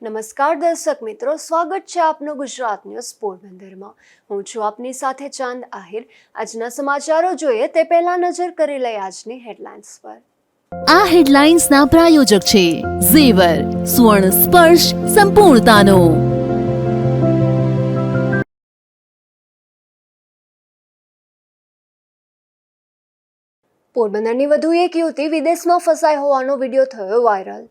નમસ્કાર દર્શક મિત્રો, સ્વાગત છે આપનું ગુજરાત ન્યૂઝ પોરબંદરમાં। હું છું આપની સાથે ચાંદ આહિર। આજના સમાચારો જોઈએ તે પહેલા નજર કરી લઈએ આજની હેડલાઇન્સ પર। આ હેડલાઇન્સના પ્રાયોજક છે ઝેવર, સુવર્ણ સ્પર્શ સંપૂર્ણતાનો। પોરબંદરની વધુ એક યુવતી વિદેશમાં ફસાઈ હોવાનો વિડીયો થયો વાયરલ।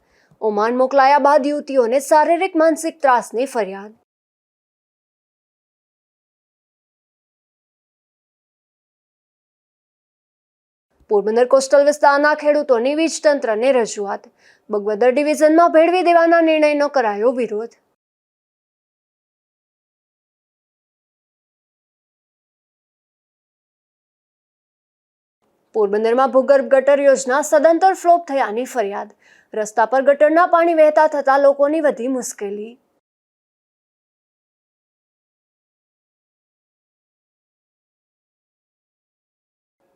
ઓમાન મોકલાયા બાદ યુવતીઓને શારીરિક માનસિક ત્રાસની ફરિયાદ। પોરબંદર કોસ્ટલ વિસ્તારના ખેડૂતોની વીજ તંત્રને રજૂઆત। બગવદર ડિવિઝનમાં ભેળવી દેવાના નિર્ણયનો કરાયો વિરોધ। પોરબંદરમાં ભૂગર્ભ ગટર યોજના સદંતર ફ્લોપ થયાની ફરિયાદ। રસ્તા પર ગટરના પાણી વહેતા થતા લોકોની વધી મુશ્કેલી।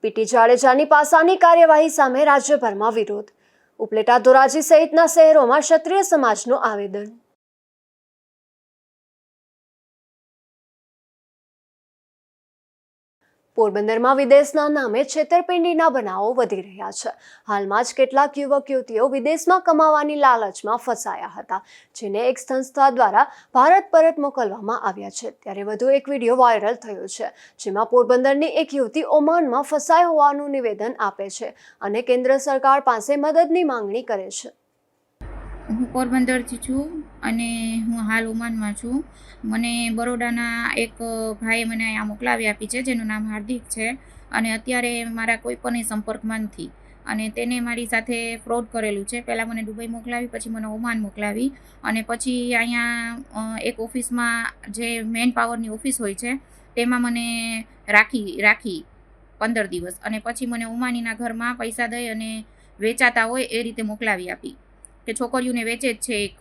પીટી જાડેજાની પાસાની કાર્યવાહી સામે રાજ્યભરમાં વિરોધ। ઉપલેટા ધોરાજી સહિતના શહેરોમાં ક્ષત્રિય સમાજનું આવેદન। પોરબંદરમાં વિદેશના નામે છેતરપિંડીના બનાવો વધી રહ્યા છે। હાલમાં જ કેટલાક યુવક યુવતીઓ વિદેશમાં કમાવાની લાલચમાં ફસાયા હતા, જેને એક સંસ્થા દ્વારા ભારત પરત મોકલવામાં આવ્યા છે। ત્યારે વધુ એક વિડીયો વાયરલ થયો છે, જેમાં પોરબંદરની એક યુવતી ઓમાનમાં ફસાઈ હોવાનું નિવેદન આપે છે અને કેન્દ્ર સરકાર પાસે મદદની માંગણી કરે છે। હું પોરબંદરથી છું અને હું હાલ ઓમાનમાં છું। મને બરોડાના એક ભાઈએ મને અહીંયા મોકલાવી આપી છે, જેનું નામ હાર્દિક છે અને અત્યારે મારા કોઈ પણ સંપર્કમાં નથી અને તેને મારી સાથે ફ્રોડ કરેલું છે। પહેલાં મને દુબઈ મોકલાવી, પછી મને ઓમાન મોકલાવી અને પછી અહીંયા એક ઓફિસમાં જે મેન પાવરની ઓફિસ હોય છે તેમાં મને રાખી 15 દિવસ અને પછી મને ઓમાનીના ઘરમાં પૈસા દઈ અને વેચાતા હોય એ રીતે મોકલાવી આપી કે છોકરીઓને વેચે જ છે, એક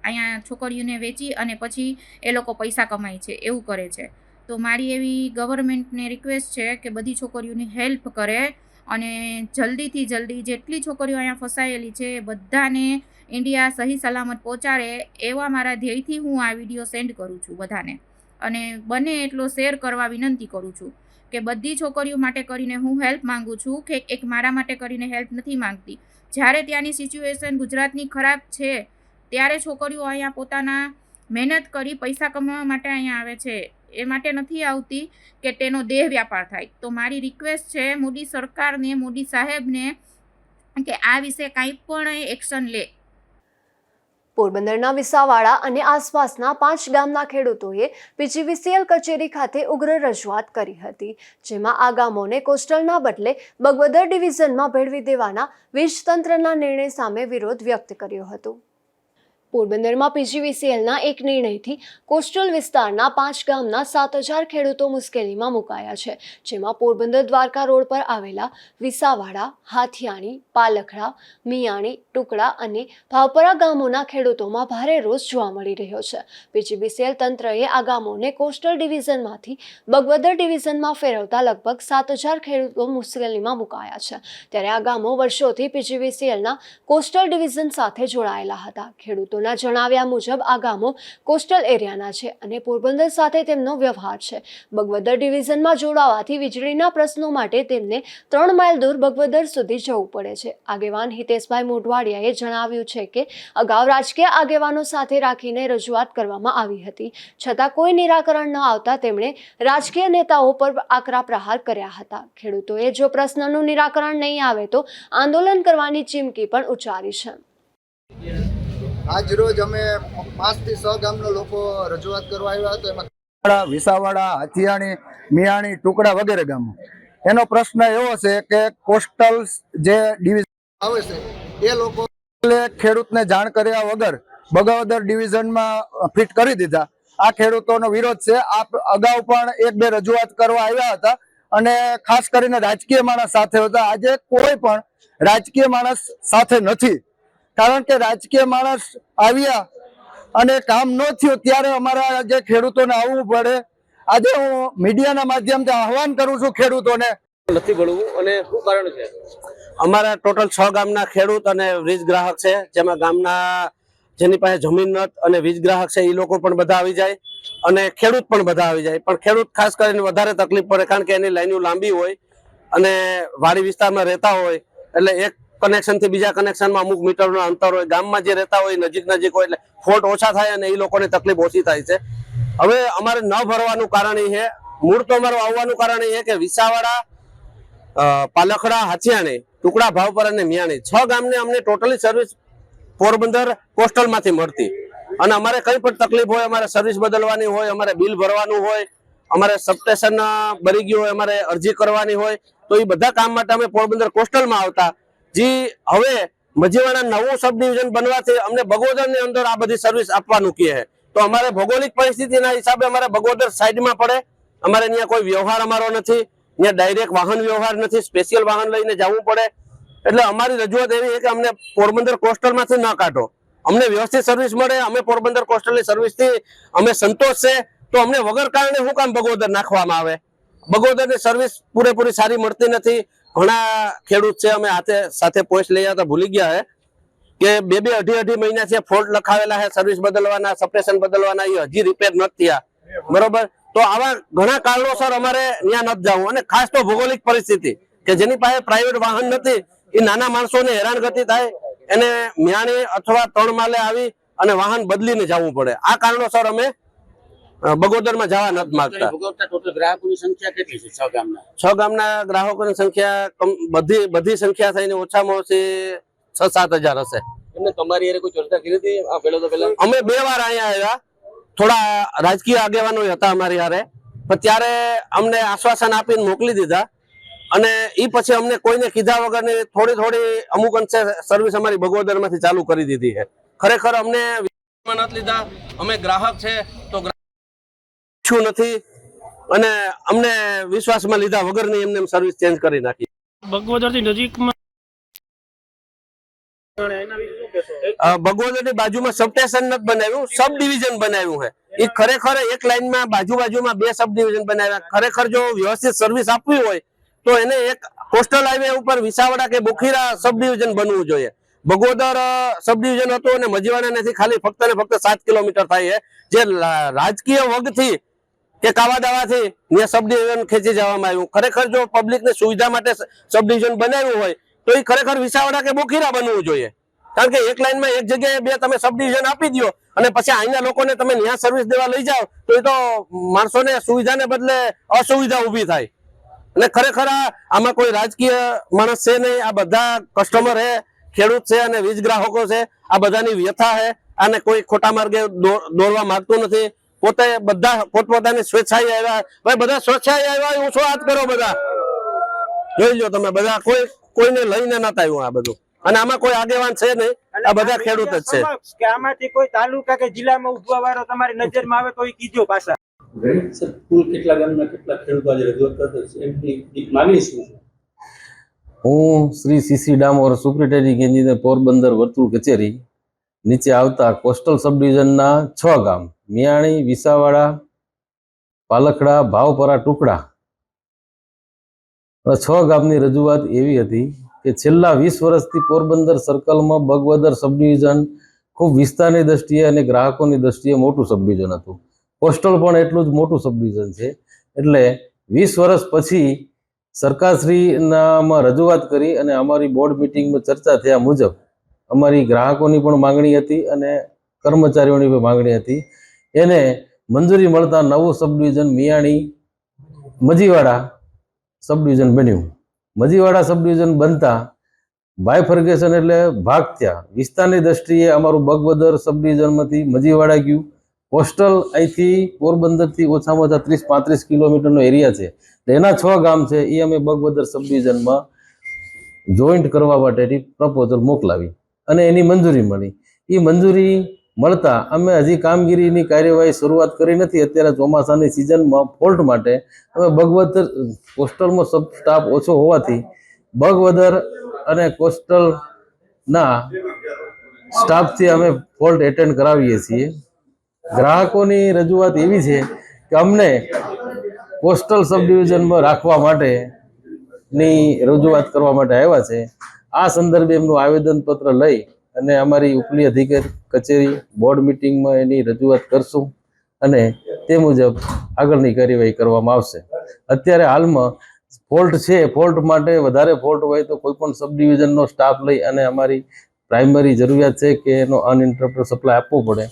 અહીંયા છોકરીઓને વેચી અને પછી એ લોકો પૈસા કમાય છે એવું કરે છે। તો મારી એવી ગવર્મેન્ટને રિક્વેસ્ટ છે કે બધી છોકરીઓની હેલ્પ કરે અને જલ્દીથી જલ્દી જેટલી છોકરીઓ અહીંયા ફસાયેલી છે એ બધાને ઇન્ડિયા સહી સલામત પહોંચાડે એવા મારા ધ્યેયથી હું આ વિડીયો સેન્ડ કરું છું બધાને અને બને એટલો શેર કરવા વિનંતી કરું છું કે બધી છોકરીઓ માટે કરીને હું હેલ્પ માંગુ છું કે એક મારા માટે કરીને હેલ્પ નથી માંગતી। જ્યારે ત્યાંની સિચ્યુએશન ગુજરાતની ખરાબ છે ત્યારે છોકરીઓ અહીંયા પોતાના મહેનત કરી પૈસા કમાવા માટે અહીંયા આવે છે, એ માટે નથી આવતી કે તેનો દેહ વ્યાપાર થાય। તો મારી રિક્વેસ્ટ છે મોદી સરકારને, મોદી સાહેબને કે આ વિશે કાંઈ પણ એક્શન લે। પોરબંદરના વિસાવાડા અને આસપાસના 5 ગામના ખેડૂતોએ પીજીવીસીએલ કચેરી ખાતે ઉગ્ર રજૂઆત કરી હતી, જેમાં આ ગામોને કોસ્ટલના બદલે બગવદર ડિવિઝનમાં ભેળવી દેવાના વીજ તંત્રના નિર્ણય સામે વિરોધ વ્યક્ત કર્યો હતો। પોરબંદરમાં પીજીવીસીએલના એક નિર્ણયથી કોસ્ટલ વિસ્તારના 5 ગામના 7000 ખેડૂતો મુશ્કેલીમાં મુકાયા છે, જેમાં પોરબંદર દ્વારકા રોડ પર આવેલા વિસાવાડા, હાથિયાણી, પાલખડા, મિયાણી, ટુકડા અને ભાવપરા ગામોના ખેડૂતોમાં ભારે રોષ જોવા મળી રહ્યો છે। પીજીવીસીએલ તંત્રએ આ ગામોને કોસ્ટલ ડિવિઝનમાંથી બગવદર ડિવિઝનમાં ફેરવતા લગભગ 7000 ખેડૂતો મુશ્કેલીમાં મુકાયા છે। ત્યારે આ ગામો વર્ષોથી પીજીવીસીએલના કોસ્ટલ ડિવિઝન સાથે જોડાયેલા હતા। ખેડૂતો ના જણાવ્યા મુજબ આ ગામો કોસ્ટલ એરિયાના છે અને પોરબંદર સાથે તેમનો વ્યવહાર છે। બગવદર ડિવિઝનમાં જોડાવાથી વીજળીના પ્રશ્નો માટે તેમને 3 માઇલ દૂર બગવદર સુધી જવું પડે છે। આગેવાન હિતેશભાઈ મોઢવાડિયાએ જણાવ્યું છે કે અગાઉ રાજકીય આગેવાનો સાથે રાખીને રજૂઆત કરવામાં આવી હતી, છતાં કોઈ નિરાકરણ ન આવતા તેમણે રાજકીય નેતાઓ પર આકરા પ્રહાર કર્યા હતા। ખેડૂતોએ જો પ્રશ્નનું નિરાકરણ નહીં આવે તો આંદોલન કરવાની ચીમકી પણ ઉચ્ચારી છે। આજ રોજ અમે 5 થી 6 ગામના લોકો રજૂઆત કરવા આવ્યા હતા। એમાં વિસાવાડા, હાથિયાણી, મિયાણી, ટુકડા વગેરે ગામો એનો પ્રશ્ન એવો છે કે કોસ્ટલ જે ડિવિઝન આવે છે એ લોકો ખેડૂતને જાણ કર્યા વગર બગવદર ડિવિઝનમાં ફિટ કરી દીધા। આ ખેડૂતોનો વિરોધ છે। આ અગાઉ પણ 1-2 રજૂઆત કરવા આવ્યા હતા અને ખાસ કરીને રાજકીય માણસ સાથે હતા। આજે કોઈ પણ રાજકીય માણસ સાથે નથી, કારણ કે રાજકીય માણસ આવ્યા અને કામ ન થયું ત્યારે અમારા જે ખેડૂતોને આવવું પડે। આજે હું મીડિયાના માધ્યમથી આહવાન કરું છું ખેડૂતોને નથી ભરવું અને શું કારણ છે? અમારા ટોટલ 6 ગામના ખેડૂત અને વીજ ગ્રાહક છે, જેમાં ગામના જેની પાસે જમીન નત અને વીજ ગ્રાહક છે એ લોકો પણ બધા આવી જાય અને ખેડૂત પણ બધા આવી જાય. પણ ખેડૂત ખાસ કરીને વધારે તકલીફ પડે, કારણ કે એની લાઈનો લાંબી હોય અને વાડી વિસ્તારમાં રહેતા હોય, એટલે એક કનેક્શન થી બીજા કનેક્શનમાં અમુક મીટરનું અંતર હોય. ગામમાં જે રહેતા હોય નજીક હોય એટલે ફોલ્ટ ઓછા થાય અને એ લોકોને તકલીફ ઓછી થાય છે. હવે અમારે ન ભરવાનું કારણ એ છે, મૂળ તો અમારું આવવાનું કારણ એ છે કે વિસાવાડા, પાલખડા, હાથિયાણી, ટુકડા, ભાવપર અને મિયાણી 6 ગામને અમને ટોટલી સર્વિસ પોરબંદર કોસ્ટલ માંથી મળતી. અને અમારે કઈ પણ તકલીફ હોય, અમારે સર્વિસ બદલવાની હોય, અમારે બિલ ભરવાનું હોય, અમારે સબસ્ટેશન બરી ગયું હોય, અમારે અરજી કરવાની હોય, તો એ બધા કામ માટે અમે પોરબંદર કોસ્ટલમાં આવતા. જે હવે મજીવાડા નવું સબ ડિવિઝન બનવાથી અમને બગોદર ની અંદર આ બધી સર્વિસ આપવાનું કહે છે. તો અમારે ભૌગોલિક પરિસ્થિતિના હિસાબે અમારે બગોદર સાઈડમાં પડે. અમારે ત્યાં કોઈ વ્યવહાર અમારો નથી, ત્યાં ડાયરેક્ટ વાહન વ્યવહાર નથી, સ્પેશિયલ વાહન લઈને જવું પડે. એટલે અમારી રજૂઆત એવી છે કે અમને પોરબંદર કોસ્ટલમાંથી ન કાઢો, અમને વ્યવસ્થિત સર્વિસ મળે. અમે પોરબંદર કોસ્ટલની સર્વિસથી અમે સંતોષ છે, તો અમને વગર કારણે શું કામ બગોદર નાખવામાં આવે? બગોદરની સર્વિસ પૂરેપૂરી સારી મળતી નથી. ઘણા ખેડૂત છે, અમે સાથે પોસ્ટ લઈ આવતા ભૂલી ગયા છે કે 2-2, અઢી મહિના છે ફોલ્ટ લખાવેલા છે, સર્વિસ બદલવાના, સપ્રેશન બદલવાના, એ હજી રિપેર નથી થયા. બરોબર, તો આવા ઘણા કારણોસર અમારે ત્યાં નથી જવું. અને ખાસ તો ભૌગોલિક પરિસ્થિતિ કે જેની પાસે પ્રાઇવેટ વાહન નથી, એ નાના માણસોને હેરાનગતિ થાય, એને મ્યાણી અથવા 3 માલે આવી અને વાહન બદલીને જવું પડે. આ કારણોસર અમે બગોદરમાં જવા નથી માંગતા. ટોટલ ગ્રાહકોની સંખ્યા કેટલી છે 6 ગામના? 6 ગામના ગ્રાહકોની સંખ્યા બધી સંખ્યા થઈને ઓછામાં ઓછી 6-7 હજાર હશે. એમને તમારી હારે કોઈ ચર્ચા કરી હતી આ પહેલા? અમે 2 વાર અહીંયા આવ્યા, થોડા રાજકીય આગેવાનો હતા અમારી હારે, પણ ત્યારે અમને આશ્વાસન આપીને મોકલી દીધા. અને એ પછી અમને કોઈને કીધા વગરની થોડી અમુક અંશે સર્વિસ અમારી બગોદર માંથી ચાલુ કરી દીધી છે. ખરેખર અમને નથી લીધા. અમે ગ્રાહક છે તો નથી, અને અમને વિશ્વાસમાં લીધા વગરની એમને સર્વિસ ચેન્જ કરી નાખી. બગોદરથી નજીકમાં બગોદરની બાજુમાં સબસ્ટેશન નથી બનાવ્યું, સબ ડિવિઝન બનાવ્યું છે. એ ખરેખર એક લાઈનમાં બાજુમાં 2 સબ ડિવિઝન બનાવ્યા. ખરેખર જો વ્યવસ્થિત સર્વિસ આપવી હોય તો એને એક કોસ્ટલ હાઈવે ઉપર વિસાવડા કે બોખીરા સબ ડિવિઝન બનવું જોઈએ. બગોદર સબ ડિવિઝન હતું અને મજીવાડાથી ખાલી ફક્ત ને ફક્ત 7 કિલોમીટર થાય છે, જે રાજકીય વગથી કે કાવા દાવાથી ત્યાં સબ ડિવિઝન ખેંચી જવામાં આવ્યું. ખરેખર જો પબ્લિકની સુવિધા માટે સબ ડિવિઝન બનાવ્યું હોય તો એ ખરેખર વિસાવડા કે બોખીરા બનવું જોઈએ. કારણ કે એક લાઈનમાં એક જગ્યાએ 2 તમે સબ ડિવિઝન આપી દો અને પછી અહીંના લોકોને તમે ત્યાં સર્વિસ દેવા લઈ જાઓ તો એ તો માણસોને સુવિધાને બદલે અસુવિધા ઊભી થાય. અને ખરેખર આમાં કોઈ રાજકીય માણસ છે નહીં, આ બધા કસ્ટમર છે, ખેડૂત છે અને વીજ ગ્રાહકો છે. આ બધાની વ્યથા છે, આને કોઈ ખોટા માર્ગે દોરવા માંગતું નથી. પોતે બધા પોતપોતાની સ્વેચ્છાએ આવ્યા. ભાઈ બધા સ્વેચ્છાએ આવ્યા, ઓછો હાથ કરો. બધા જોઈ લો તમે, બધા કોઈને લઈને નતા આવ્યું આ બધું. અને આમાં કોઈ આગેવાન છે નહીં, આ બધા ખેડૂત જ છે. કે આમાંથી કોઈ તાલુકા કે જિલ્લામાં ઉભવા વાળો તમારી નજરમાં આવે તો એ કીજો પાછા. સર, કુલ કેટલા ગામના કેટલા ખેડૂતો આજે રજૂઆત કરતા છે એમની માંગણી શું છે? હું Shri CC Damor, superintending engineer, Porbandar વર્તુળ કચેરી નીચે આવતા કોસ્ટલ સબ ડિવિઝનના 6 ગામ મિયાણી, વિસાવાડા, પાલખડા, ભાવપરા, ટુકડા 6 ગામની રજૂઆત એવી હતી કે છેલ્લા 20 વર્ષથી પોરબંદર સર્કલમાં બગવદર સબ ડિવિઝન ખૂબ વિસ્તારની દ્રષ્ટિએ અને ગ્રાહકોની દ્રષ્ટિએ મોટું સબ ડિવિઝન હતું. કોસ્ટલ પણ એટલું જ મોટું સબ ડિવિઝન છે. એટલે 20 વર્ષ પછી સરકારશ્રીનામાં રજૂઆત કરી અને અમારી બોર્ડ મિટિંગમાં ચર્ચા થયા મુજબ અમારી ગ્રાહકોની પણ માંગણી હતી અને કર્મચારીઓની પણ માંગણી હતી. એને મંજૂરી મળતા નવું sub division Miyani Majivada sub division બન્યું. મજીવાડા સબ ડિવિઝન બનતા બાયફર્ગેશન એટલે ભાગ થયા. વિસ્તારની દ્રષ્ટિએ અમારું બગવદર સબ ડિવિઝનમાંથી મજીવાડા ગયું. કોસ્ટલ અહીંથી પોરબંદરથી ઓછામાં ઓછા 30-35 કિલોમીટરનો એરિયા છે. એના 6 ગામ છે એ અમે બગવદર સબ ડિવિઝનમાં જોઈન્ટ કરવા માટેની પ્રપોઝલ મોકલાવી અને એની મંજૂરી મળી. એ મંજૂરી મળતા અમે હજી કામગીરીની કાર્યવાહી શરૂઆત કરી નથી. અત્યારે ચોમાસાની સિઝનમાં ફોલ્ટ માટે અમે બગવદર કોસ્ટલમાં સબ સ્ટાફ ઓછો હોવાથી બગવદર અને કોસ્ટલના સ્ટાફથી અમે ફોલ્ટ એટેન્ડ કરાવીએ છીએ. ગ્રાહકોની રજૂઆત એવી છે કે અમને કોસ્ટલ સબ ડિવિઝનમાં રાખવા માટેની રજૂઆત કરવા માટે આવ્યા છે. આ સંદર્ભે એમનું આવેદનપત્ર લઈ અને અમારી ઉપલી અધિકારી કચેરી બોર્ડ મિટિંગમાં એની રજૂઆત કરશું અને તે મુજબ આગળની કાર્યવાહી કરવામાં આવશે. અત્યારે હાલમાં ફોલ્ટ છે, ફોલ્ટ માટે વધારે ફોલ્ટ હોય તો કોઈ પણ સબ ડિવિઝનનો સ્ટાફ લઈ અને અમારી પ્રાઇમરી જરૂરિયાત છે કે એનો અનઇન્ટરપ્ટેડ સપ્લાય આપવો પડે,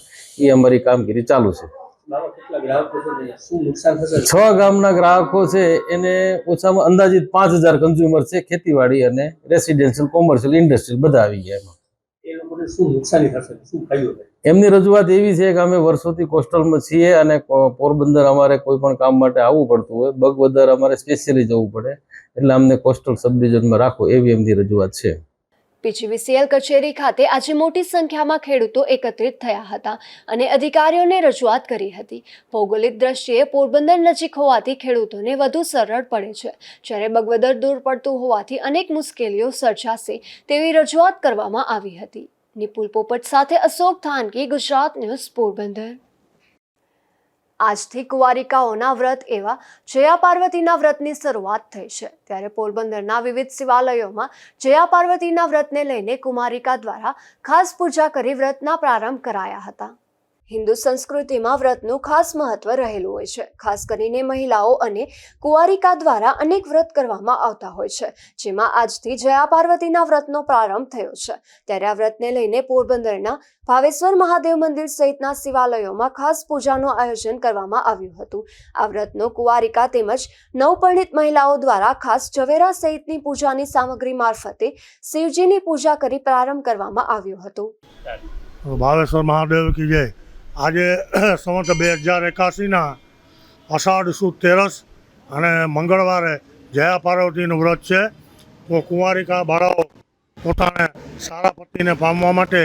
એ અમારી કામગીરી ચાલુ છે. બાબા કેટલા ગ્રાહકો છે ને શું નુકસાન થશે? 6 ગામના ગ્રાહકો છે, એને ઓછામાં અંદાજિત 5000 કન્ઝ્યુમર છે, ખેતીવાડી અને રેસિડેન્શિયલ, કોમર્શિયલ, ઇન્ડસ્ટ્રીયલ બધા આવી ગયા એમાં. એ લોકોને શું નુકસાની થશે, શું ફાયદો થાય? એમની રજૂઆત એવી છે કે અમે વર્ષોથી કોસ્ટલમાં છીએ અને પોરબંદર અમારે કોઈ પણ કામ માટે આવવું પડતું હોય, બગવદર અમારે સ્પેશિયલી જવું પડે, એટલે અમને કોસ્ટલ સબ ડિવિઝનમાં રાખો એવી એમની રજૂઆત છે. પીજીવીસીએલ કચેરી ખાતે આજે મોટી સંખ્યામાં ખેડૂતો એકત્રિત થયા હતા અને અધિકારીઓને રજૂઆત કરી હતી. ભૌગોલિક દ્રષ્ટિએ પોરબંદર નજીક હોવાથી ખેડૂતોને વધુ સરળ પડે છે, જ્યારે બગવદર દૂર પડતું હોવાથી અનેક મુશ્કેલીઓ સર્જાશે તેવી રજૂઆત કરવામાં આવી હતી. નિપુલ પોપટ સાથે અશોક થાનકી, ગુજરાત ન્યૂઝ, પોરબંદર. આજથી કુંવારિકાઓના વ્રત એવા જયા પાર્વતીના વ્રતની શરૂઆત થઈ છે, ત્યારે પોરબંદરના વિવિધ શિવાલયોમાં જયા પાર્વતીના વ્રતને લઈને કુમારિકા દ્વારા ખાસ પૂજા કરી વ્રતના પ્રારંભ કરાયા હતા. હિન્દુ સંસ્કૃતિમાં વ્રતનું ખાસ મહત્વ રહેલું હોય છે. ખાસ કરીને મહિલાઓ અને કુંવારિકા દ્વારા અનેક વ્રત કરવામાં આવતા હોય છે, જેમાં આજથી જયા પાર્વતીના વ્રતનો પ્રારંભ થયો છે. ત્યારે આ વ્રતને લઈને પોરબંદરના ભાવેશ્વર મહાદેવ મંદિર સહિતના શિવાલયોમાં ખાસ પૂજાનું આયોજન કરવામાં આવ્યું હતું. આ વ્રતનો કુંવારિકા તેમજ નવપરિણીત મહિલાઓ દ્વારા ખાસ ઝવેરા સહિતની પૂજાની સામગ્રી મારફતે શિવજીની પૂજા કરી પ્રારંભ કરવામાં આવ્યો હતો. ભાવેશ્વર મહાદેવ કી જય. આજે સંવત 2081ના અષાઢ સુદ 13 અને મંગળવારે જયા પાર્વતીનું વ્રત છે. તો કુંવારિકા બાળાઓ પોતાને સારા પતિને પામવા માટે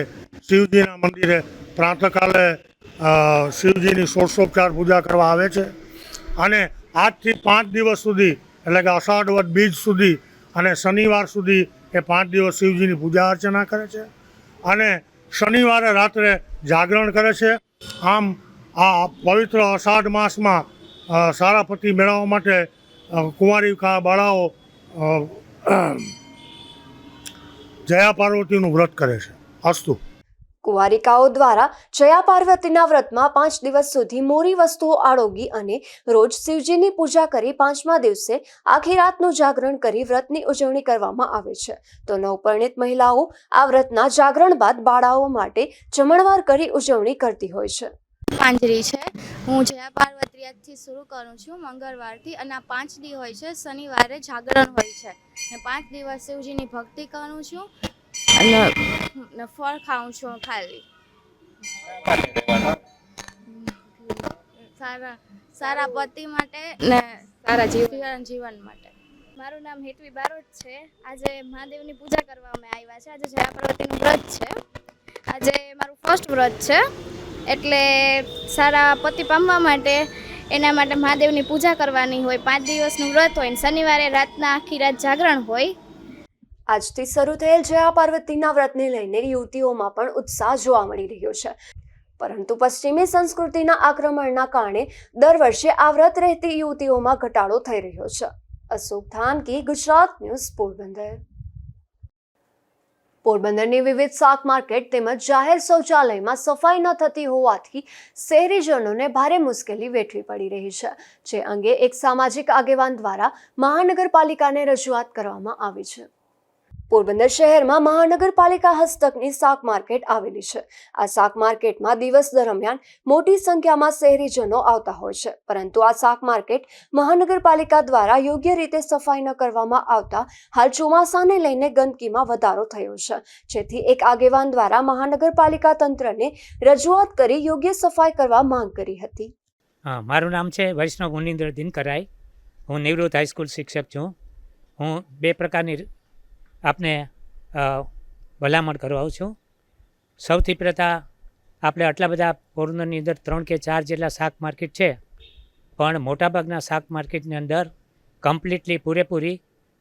શિવજીના મંદિરે પ્રાતઃકાલે શિવજીની ષોડશોપચાર પૂજા કરવા આવે છે અને આજથી 5 દિવસ સુધી, એટલે કે અષાઢ વદ બીજ સુધી અને શનિવાર સુધી એ 5 દિવસ શિવજીની પૂજા અર્ચના કરે છે અને શનિવારે રાત્રે જાગરણ કરે છે. આમ આ પવિત્ર અષાઢ માસમાં સારા પતિ મેળવવા માટે કુંવારિકા બાળાઓ જયા પાર્વતીનું વ્રત કરે છે. અસ્તુ. કુંવારિકાઓ દ્વારા જયા પાર્વતીના વ્રતમાં 5 દિવસ સુધી મોરી વસ્તુઓ આળોગી અને રોજ શિવજીની પૂજા કરી 5મા દિવસે આખી રાતનું જાગરણ કરી વ્રતની ઉજવણી કરવામાં આવે છે. તો નવપરિણીત મહિલાઓ આ વ્રતના જાગરણ બાદ બાળાઓ માટે જમણવાર કરી ઉજવણી કરતી હોય છે. પાંજરી છે. હું જયા પાર્વતી આજથી શરૂ કરું છું મંગળવારથી, અને આ 5 દી હોય છે. શનિવારે જાગરણ હોય છે ને 5 દિવસ શિવજીની ભક્તિ કરું છું અને ફળ ખાઉં છું. ખાલી સારા પતિ માટે ને સારા જીવન માટે. મારું નામ હેતવી બારોટ છે. આજે મહાદેવની પૂજા કરવા અમે આવ્યા છે. આજે જયા પાર્વતીનું વ્રત છે. આજે મારું ફર્સ્ટ વ્રત છે, એટલે સારા પતિ પામવા માટે એના માટે મહાદેવની પૂજા કરવાની હોય. 5 દિવસનું વ્રત હોય ને શનિવારે રાતના આખી રાત જાગરણ હોય. આજથી શરૂ થયેલ જયા પાર્વતીના વ્રતને લઈને યુવતીઓમાં પણ ઉત્સાહ જોવા મળી રહ્યો છે, પરંતુ પશ્ચિમી સંસ્કૃતિના આક્રમણના કારણે દર વર્ષે આ વ્રત રહેતી યુવતીઓમાં ઘટાડો થઈ રહ્યો છે. અશોક થાનકી, ગુજરાત ન્યૂઝ, પોરબંદર. પોરબંદરની વિવિધ શાક માર્કેટ તેમજ જાહેર શૌચાલયમાં સફાઈ ન થતી હોવાથી શહેરીજનોને ભારે મુશ્કેલી વેઠવી પડી રહી છે, જે અંગે એક સામાજિક આગેવાન દ્વારા મહાનગરપાલિકાને રજૂઆત કરવામાં આવી છે. પોરબંદર શહેરમાં મહાનગરપાલિકા હસ્તકની શાક માર્કેટ આવેલી છે. આ શાક માર્કેટમાં દિવસ દરમિયાન મોટી સંખ્યામાં શહેરીજનો આવતા હોય છે, પરંતુ આ શાક માર્કેટ મહાનગરપાલિકા દ્વારા યોગ્ય રીતે સફાઈ ન કરવામાં આવતા હાલ ચોમાસાને લઈને ગંદકીમાં વધારો થયો છે, જેથી એક આગેવાન દ્વારા મહાનગરપાલિકા તંત્રને રજૂઆત કરી યોગ્ય સફાઈ કરવા માંગ કરી હતી. મારું નામ છે વૈષ્ણવ મુનિન્દ્ર દિનકરાય. હું નિવૃત્ત હાઈસ્કૂલ શિક્ષક છું. હું 2 પ્રકારની આપને ભલામણ કરાવું છું. સૌથી પ્રથમ આપણે આટલા બધા પોરબંદરની અંદર 3 કે 4 જેટલા શાક માર્કેટ છે, પણ મોટાભાગના શાક માર્કેટની અંદર કમ્પ્લીટલી પૂરેપૂરી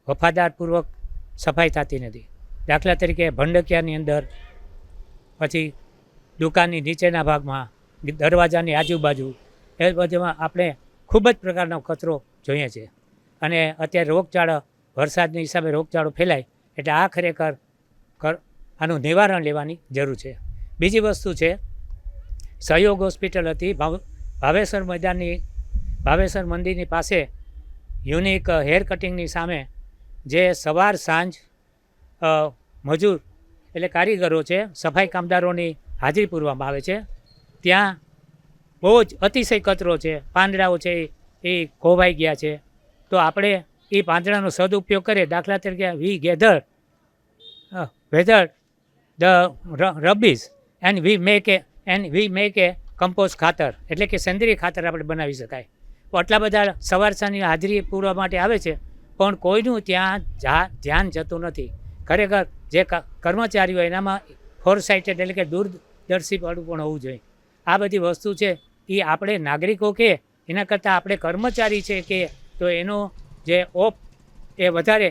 વફાદારપૂર્વક સફાઈ થતી નથી. દાખલા તરીકે ભંડકિયાની અંદર, પછી દુકાનની નીચેના ભાગમાં, દરવાજાની આજુબાજુ, એ બધામાં આપણે ખૂબ જ પ્રકારનો કચરો જોઈએ છે. અને અત્યારે રોગચાળો, વરસાદના હિસાબે રોગચાળો ફેલાય, એટલે આ ખરેખર આનું નિવારણ લેવાની જરૂર છે. બીજી વસ્તુ છે, સહયોગ હોસ્પિટલ હતી ભાવેસર ભાવેસર મંદિરની પાસે યુનિક હેર કટિંગની સામે જે સવાર સાંજ મજૂર એટલે કારીગરો છે, સફાઈ કામદારોની હાજરી પૂરવામાં આવે છે. ત્યાં બહુ જ અતિશય કચરો છે, પાંદડાઓ છે એ ખોવાઈ ગયા છે. તો આપણે એ પાંદડાનો સદુપયોગ કરીએ. દાખલા તરીકે we gather weather the rubbish and we make a compost ખાતર, એટલે કે સેન્દ્રિય ખાતર આપણે બનાવી શકાય. તો આટલા બધા સવાર સાંજની હાજરી પૂરવા માટે આવે છે, પણ કોઈનું ત્યાં ધ્યાન જતું નથી. ખરેખર જે કર્મચારીઓ એનામાં ફોરસાઇટેડ એટલે કે દૂરદર્શીપણું પણ હોવું જોઈએ. આ બધી વસ્તુ છે એ આપણે નાગરિકો કે એના કરતાં આપણે કર્મચારી છે કે તો એનો જે એ વધારે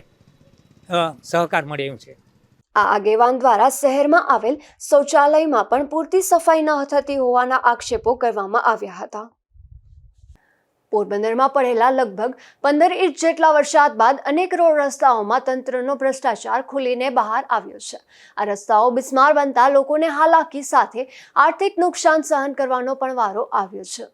સહકાર મળે એવું છે. આ આગેવાન દ્વારા શહેરમાં આવેલ શૌચાલયમાં પણ પૂરતી સફાઈ ન થતી હોવાના આક્ષેપો કરવામાં આવ્યા હતા. પોરબંદરમાં પડેલા લગભગ 15 ઇંચ જેટલા વરસાદ બાદ અનેક રોડ રસ્તાઓમાં તંત્રનો ભ્રષ્ટાચાર ખુલીને બહાર આવ્યો છે. આ રસ્તાઓ બિસ્માર બનતા લોકોને હાલાકી સાથે આર્થિક નુકસાન સહન કરવાનો પણ વારો આવ્યો છે.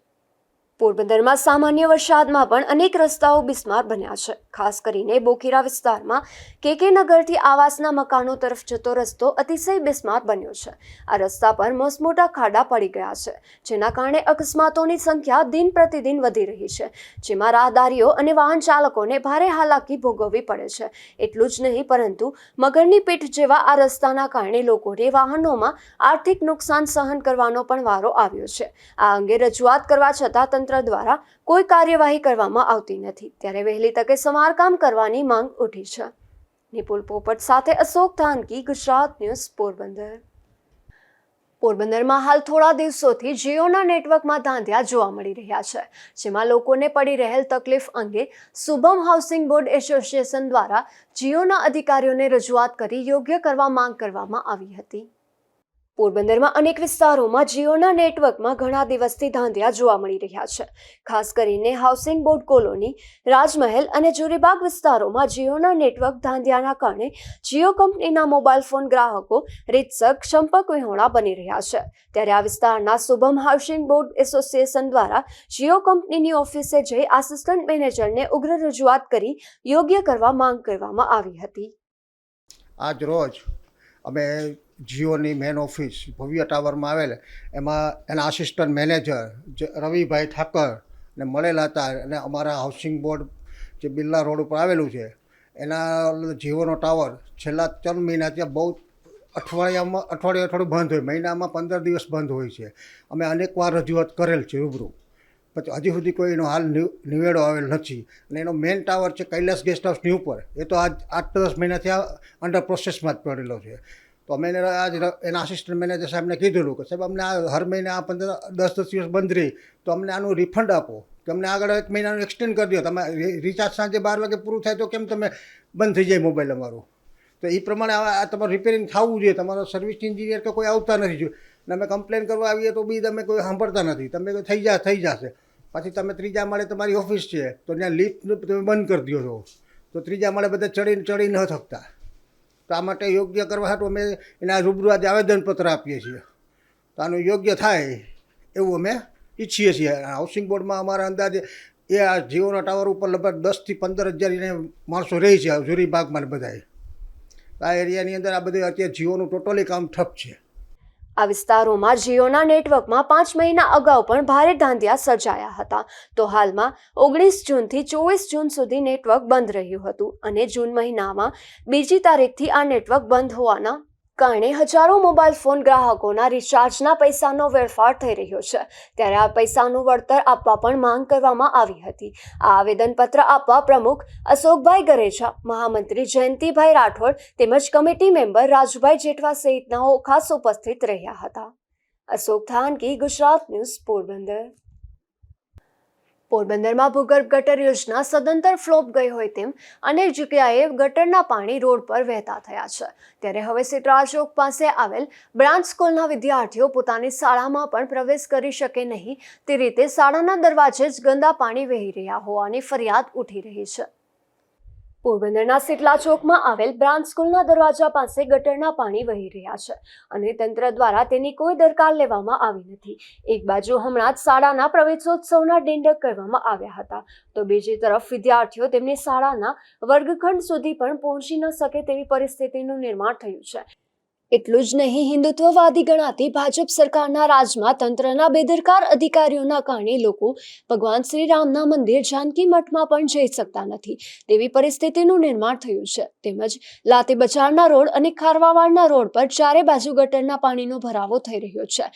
પોરબંદરમાં સામાન્ય વરસાદમાં પણ અનેક રસ્તાઓ બિસ્માર બન્યા છે. ખાસ કરીને બોખીરા વિસ્તારમાં કેકે નગરથી આવાસના મકાનો તરફ જતો રસ્તો અતિશય બિસ્માર બન્યો છે. આ રસ્તા પર મસમોટા ખાડા પડી ગયા છે, જેના કારણે અકસ્માતોની સંખ્યા દિન પ્રતિદિન વધી રહી છે, જેમાં રાહદારીઓ અને વાહન ચાલકોને ભારે હાલાકી ભોગવવી પડે છે. એટલું જ નહીં, પરંતુ મગરની પીઠ જેવા આ રસ્તાના કારણે લોકોને વાહનોમાં આર્થિક નુકસાન સહન કરવાનો પણ વારો આવ્યો છે. આ અંગે રજૂઆત કરવા છતાં તંત્ર દ્વારા કોઈ કાર્યવાહી કરવામાં આવતી નથી, ત્યારે વહેલી તકે સમારકામ કરવાની માંગ ઉઠી છે. નિપુલ પોપટ સાથે અશોક થાનકી, ગુજરાત ન્યૂઝ, પોરબંદર. પોરબંદરમાં હાલ થોડા દિવસોથી જીઓના નેટવર્કમાં ધાંધ્યા જોવા મળી રહ્યા છે, જેમાં લોકોને પડી રહેલ તકલીફ અંગે શુભમ હાઉસિંગ બોર્ડ એસોસિએશન દ્વારા જીઓના અધિકારીઓને રજૂઆત કરી યોગ્ય કરવા માંગ કરવામાં આવી હતી. પોરબંદરમાં અનેક વિસ્તારોમાં જીઓના નેટવર્કમાં ઘણા દિવસથી ધાંધ્યા જોવા મળી રહ્યા છે. ખાસ કરીને હાઉસિંગ બોર્ડ કોલોની, રાજમહેલ અને જુરીબાગ વિસ્તારોમાં જીઓના નેટવર્ક ધાંધ્યાના કારણે જીઓ કંપનીના મોબાઈલ ફોન ગ્રાહકો રીતસર સંપર્ક વિહોણા બની રહ્યા છે. ત્યારે આ વિસ્તારના શુભમ હાઉસિંગ બોર્ડ એસોસિએશન દ્વારા જીઓ કંપનીની ઓફિસે જઈ આસિસ્ટન્ટ મેનેજરને ઉગ્ર રજૂઆત કરી યોગ્ય કરવા માંગ કરવામાં આવી હતી. આજ રોજ અમે જીઓની મેન ઓફિસ ભવ્ય ટાવરમાં આવેલ, એમાં એના આસિસ્ટન્ટ મેનેજર રવિભાઈ ઠાકરને મળેલા હતા. અને અમારા હાઉસિંગ બોર્ડ જે બિરલા રોડ ઉપર આવેલું છે એના જીઓનો ટાવર છેલ્લા 3 મહિના ત્યાં બહુ અઠવાડિયું બંધ હોય, મહિનામાં 15 દિવસ બંધ હોય છે. અમે અનેકવાર રજૂઆત કરેલ છે રૂબરૂ, પછી હજી સુધી કોઈ એનો હાલ નિવેડો આવેલ નથી. અને એનો મેઇન ટાવર છે કૈલાસ ગેસ્ટ હાઉસની ઉપર, એ તો આજ 8-10 મહિનાથી અંડર પ્રોસેસમાં જ પડેલો છે. તો અમે આજ એના આસિસ્ટન્ટ મેનેજર સાહેબને કીધેલું કે સાહેબ અમને આ હર મહિને આ 10 દિવસ બંધ રહી તો અમને આનું રિફંડ આપો, કે અમને આગળ 1 મહિનાનું એક્સટેન્ડ કરી દો. તમે રિચાર્જ સાંજે 12 વાગે પૂરું થાય તો કેમ તમે બંધ થઈ જાય મોબાઈલ અમારું? તો એ પ્રમાણે આ તમારું રિપેરિંગ થવું જોઈએ. તમારો સર્વિસ એન્જિનિયર કે કોઈ આવતા નથી જોઈએ. અને અમે કમ્પ્લેન કરવા આવીએ તો બી તમે કોઈ સાંભળતા નથી. તમે થઈ જશે, પછી તમે 3જા માળે તમારી ઓફિસ છે તો ત્યાં લિફ્ટ તમે બંધ કરી દો છો, તો 3જા માળે બધા ચડી ન શકતા. તો આ માટે યોગ્ય કરવા હાટું અમે એના રૂબરૂ આજે આવેદનપત્ર આપીએ છીએ. તો આનું યોગ્ય થાય એવું અમે ઈચ્છીએ છીએ. હાઉસિંગ બોર્ડમાં અમારા અંદાજે આ જીઓના ટાવર ઉપર લગભગ 10 થી 15 હજાર એને માણસો રહી છે, ઝુરી બાગમાં બધાએ. આ એરિયાની અંદર આ બધું અત્યારે જીઓનું ટોટલી કામ ઠપ છે. આ વિસ્તારોમાં જીઓના નેટવર્કમાં 5 મહિના અગાઉ પણ ભારે ધાંધ્યા સર્જાયા હતા. તો હાલમાં 19 જૂનથી 24 જૂન સુધી નેટવર્ક બંધ રહ્યું હતું, અને જૂન મહિનામાં 2જી તારીખથી આ નેટવર્ક બંધ હોવાના કારણે હજારો મોબાઈલ ફોન ગ્રાહકોના રિચાર્જના પૈસાનો વેડફાટ થઈ રહ્યો છે. ત્યારે આ પૈસાનું વળતર આપવા પણ માંગ કરવામાં આવી હતી. આ આવેદનપત્ર આપવા પ્રમુખ અશોકભાઈ ગરેજા, મહામંત્રી જયંતિભાઈ રાઠોડ તેમજ કમિટી મેમ્બર રાજુભાઈ જેઠવા સહિતનાઓ ખાસ ઉપસ્થિત રહ્યા હતા. અશોક થાનકી, ગુજરાત ન્યૂઝ, પોરબંદર. પોરબંદરમાં ભૂગર્ભ ગટર યોજના સદંતર ફ્લોપ ગઈ હોય તેમ અનેક જગ્યાએ ગટરના પાણી રોડ પર વહેતા થયા છે. ત્યારે હવે સિટ્રા ચોક પાસે આવેલ બ્રાન્ચ સ્કૂલના વિદ્યાર્થીઓ પોતાની શાળામાં પણ પ્રવેશ કરી શકે નહીં તે રીતે શાળાના દરવાજે જ ગંદા પાણી વહી રહ્યા હોવાની ફરિયાદ ઉઠી રહી છે. પોરબંદરના સિટલા ચોકમાં આવેલ બ્રાન્ચ સ્કૂલના દરવાજા પાસે ગટરના પાણી વહી રહ્યા છે અને તંત્ર દ્વારા તેની કોઈ દરકાર લેવામાં આવી નથી. એક બાજુ હમણાં જ શાળાના પ્રવેશોત્સવના ડેંડક કરવામાં આવ્યા હતા, તો બીજી તરફ વિદ્યાર્થીઓ તેમની શાળાના વર્ગખંડ સુધી પણ પહોંચી ન શકે તેવી પરિસ્થિતિનું નિર્માણ થયું છે. એટલું જ નહીં, હિન્દુત્વવાદી ગણાતી ભાજપ સરકારના રાજમાં તંત્રના બેદરકાર અધિકારીઓના કારણે લોકો ભગવાન શ્રી રામના મંદિર જાનકી મઠમાં પણ જઈ શકતા નથી તેવી પરિસ્થિતિનું નિર્માણ થયું છે. તેમજ લાતી બજારના રોડ અને ખારવાવાડના રોડ પર ચારે બાજુ ગટરના પાણીનો ભરાવો થઈ રહ્યો છે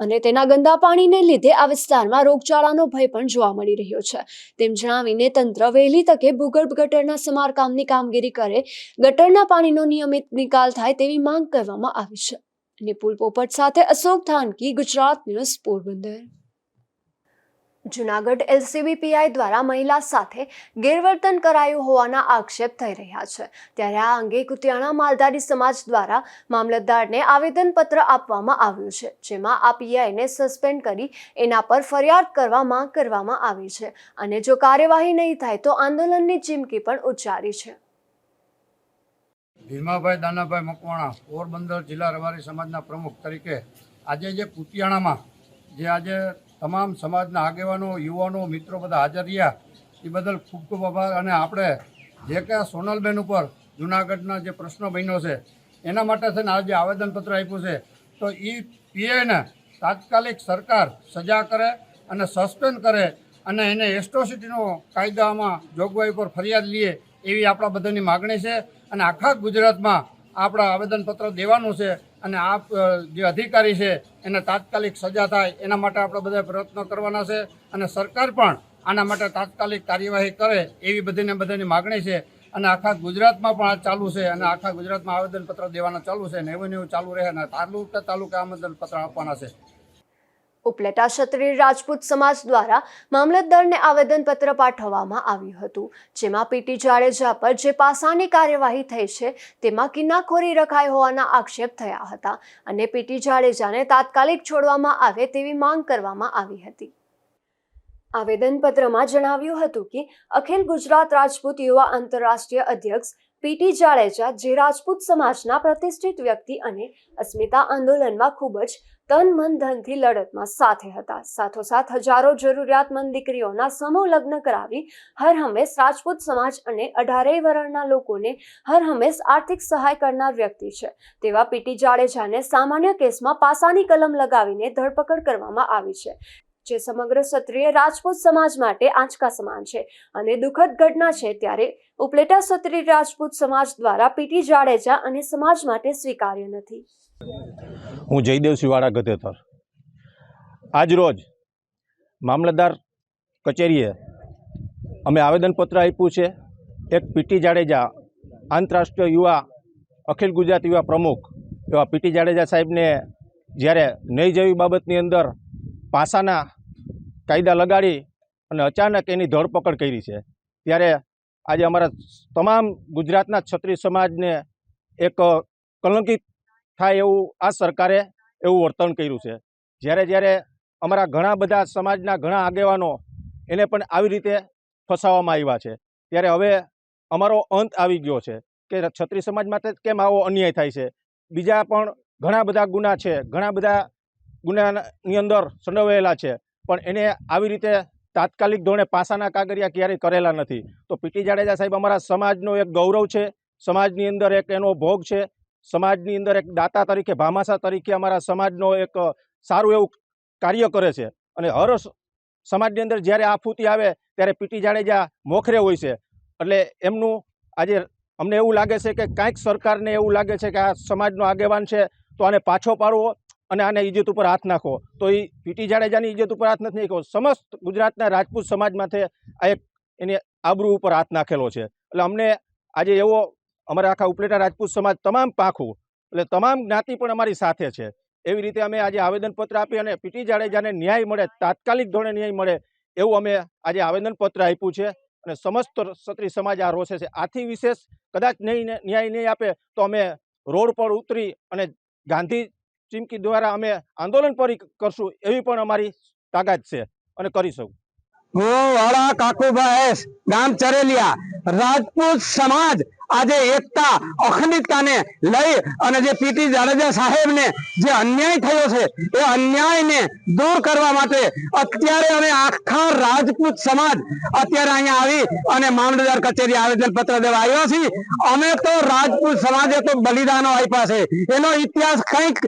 અને તેના ગંદા પાણીને લીધે આ વિસ્તારમાં રોગચાળાનો ભય પણ જોવા મળી રહ્યો છે. તેમ જણાવીને તંત્ર વહેલી તકે ભૂગર્ભ ગટરના સમારકામની કામગીરી કરે, ગટરના પાણીનો નિયમિત નિકાલ થાય તેવી માંગ કરવામાં આવી છે. નિપુલ પોપટ સાથે Ashok Thanki, Gujarat news, Porbandar. Junagadh LCB PI દ્વારા મહિલા સાથે ગેરવર્તન કરાયું હોવાના આક્ષેપ થઈ રહ્યા છે. ત્યારે આ અંગે કુતિયાણા માલધારી સમાજ દ્વારા મામલતદારને આવેદનપત્ર આપવામાં આવ્યું છે, જેમાં આ પીઆઈને સસ્પેન્ડ કરી એના પર ફરિયાદ કરવા માંગ કરવામાં આવી છે અને જો કાર્યવાહી નહીં થાય તો આંદોલનની ચીમકી પણ ઉચ્ચારી છે. ભીમાભાઈ દાનાભાઈ મકવાણા, પોરબંદર જિલ્લા રબારી સમાજના પ્રમુખ તરીકે આજે જે કુતિયાણામાં જે આજે તમામ સમાજના આગેવાનો, યુવાનો, મિત્રો બધા હાજર રહ્યા એ બદલ ખૂબ ખૂબ આભાર. અને આપણે જે કે સોનલબેન ઉપર જૂનાગઢના જે પ્રશ્નો બન્યો છે એના માટે છે ને આજે આવેદનપત્ર આપ્યું છે, તો એ પીઆઈને તાત્કાલિક સરકાર સજા કરે અને સસ્પેન્ડ કરે અને એને એટ્રોસિટીનો કાયદામાં જોગવાઈ પર ફરિયાદ લે એવી આપણા બધાની માગણી છે. અને આખા ગુજરાતમાં આપણા આવેદનપત્ર દેવાનું છે અને આ જે અધિકારી છે એને તાત્કાલિક સજા થાય એના માટે આપણે બધા પ્રયત્નો કરવાના છે અને સરકાર પણ આના માટે તાત્કાલિક કાર્યવાહી કરે એવી બધાની માગણી છે. અને આખા ગુજરાતમાં પણ આ ચાલુ છે અને આખા ગુજરાતમાં આવેદનપત્ર દેવાના ચાલુ છે ને એવું ચાલુ રહે અને તાલુકે આવેદનપત્ર આપવાના છે. ઉપલેટા ક્ષત્રિય રાજપૂત સમાજ દ્વારા મામલતદારને આવેદનપત્ર પાઠવવામાં આવ્યું હતું, જેમાં પીટી જાડેજા પર જે પાસાની કાર્યવાહી થઈ છે તેમાં કિન્નાખોરી રખાઈ હોવાના આક્ષેપ થયા હતા અને પીટી જાડેજાને તાત્કાલિક છોડવામાં આવે તેવી માંગ કરવામાં આવી હતી. આવેદનપત્રમાં જણાવ્યું હતું કે અખિલ ગુજરાત રાજપૂત યુવા આંતરરાષ્ટ્રીય અધ્યક્ષ પીટી જાડેજા, જે રાજપૂત સમાજના પ્રતિષ્ઠિત વ્યક્તિ અને અસ્મિતા આંદોલનમાં ખૂબ જ તન મન ધનથી લડતમાં સાથે હતા, સાથોસાથ હજારો જરૂરિયાતમંદ દીકરીઓના સમૂહ લગ્ન કરાવી હર હંમેશ રાજપૂત સમાજ અને 18 વર્ણના લોકોને હર હંમેશ આર્થિક સહાય કરનાર વ્યક્તિ છે. તેવા પીટી જાડેજાને સામાન્ય કેસમાં પાસાની કલમ લગાવીને ધરપકડ કરવામાં આવી છે, જે સમગ્ર ક્ષત્રિય રાજપૂત સમાજ માટે આંચકા સમાન છે અને દુઃખદ ઘટના છે. ત્યારે ઉપલેટા ક્ષત્રિય રાજપૂત સમાજ દ્વારા પીટી જાડેજા અને સમાજ માટે સ્વીકાર્ય નથી. હું જયદેવ શિવાળા ગધેતર. આજરોજ મામલતદાર કચેરીએ અમે આવેદનપત્ર આપ્યું છે. એક પીટી જાડેજા, આંતરરાષ્ટ્રીય યુવા અખિલ ગુજરાત યુવા પ્રમુખ એવા પીટી જાડેજા સાહેબને જ્યારે નહીં જેવી બાબતની અંદર પાસાના કાયદા લગાડી અને અચાનક એની ધરપકડ કરી છે, ત્યારે આજે અમારા તમામ ગુજરાતના ક્ષત્રિય સમાજને એક કલંકિત થાય એવું આ સરકારે એવું વર્તન કર્યું છે. જ્યારે અમારા ઘણા બધા સમાજના ઘણા આગેવાનો એને પણ આવી રીતે ફસાવવામાં આવ્યા છે, ત્યારે હવે અમારો અંત આવી ગયો છે કે ક્ષત્રિય સમાજ માટે કેમ આવો અન્યાય થાય છે. બીજા પણ ઘણા બધા ગુના છે, ઘણા બધા ગુનાની અંદર સંડોવાયેલા છે, પણ એને આવી રીતે તાત્કાલિક ધોરણે પાસાના કાગળિયા ક્યારેય કરેલા નથી. તો પીટી જાડેજા સાહેબ અમારા સમાજનો એક ગૌરવ છે, સમાજની અંદર એક એનો ભોગ છે, સમાજની અંદર એક દાતા તરીકે, ભામાસા તરીકે અમારા સમાજનો એક સારું એવું કાર્ય કરે છે. અને હર સમાજની અંદર જ્યારે આફૂતી આવે ત્યારે પીટી જાડેજા મોખરે હોય છે. એટલે એમનું આજે અમને એવું લાગે છે કે કાંઈક સરકારને એવું લાગે છે કે આ સમાજનો આગેવાન છે તો આને પાછો પાડવો અને આને ઇજ્જત ઉપર હાથ નાખો. તો એ પીટી જાડેજાની ઇજ્જત ઉપર હાથ નથી નાખ્યો, સમસ્ત ગુજરાતના રાજપૂત સમાજમાંથી આ એક એની આબરૂ ઉપર હાથ નાખેલો છે. એટલે અમને આજે એવો અમારા આખા ઉપલેટા રાજપૂત સમાજ તમામ પાંખું એટલે તમામ જ્ઞાતિ પણ અમારી સાથે છે. એવી રીતે અમે આજે આવેદનપત્ર આપી અને પીટી જાડેજાને ન્યાય મળે, તાત્કાલિક ધોરણે ન્યાય મળે એવું અમે આજે આવેદનપત્ર આપ્યું છે અને સમસ્ત ક્ષત્રિય સમાજ આ રોષે છે. આથી વિશેષ કદાચ ન્યાય નહીં આપે તો અમે રોડ પર ઉતરી અને ગાંધી ચીમકી દ્વારા અમે આંદોલન પર કરશું એવી પણ અમારી તાકાત છે અને કરીશું. હું વાળા કાકુભાઈ ગામ ચરેલિયા રાજપૂત સમાજ આજે એકતા અખંડિતતાને લઈ અને જે પીટી જાડેજા સાહેબને જે અન્યાય થયો છે એ અન્યાયને દૂર કરવા માટે અત્યારે અમે આખા રાજપૂત સમાજ અત્યારે અહીંયા આવી અને મામલતદાર કચેરી આવેદન પત્ર દેવા આવ્યા છીએ. અમે તો રાજપૂત સમાજે તો બલિદાનો આપ્યા છે, એનો ઇતિહાસ કંઈક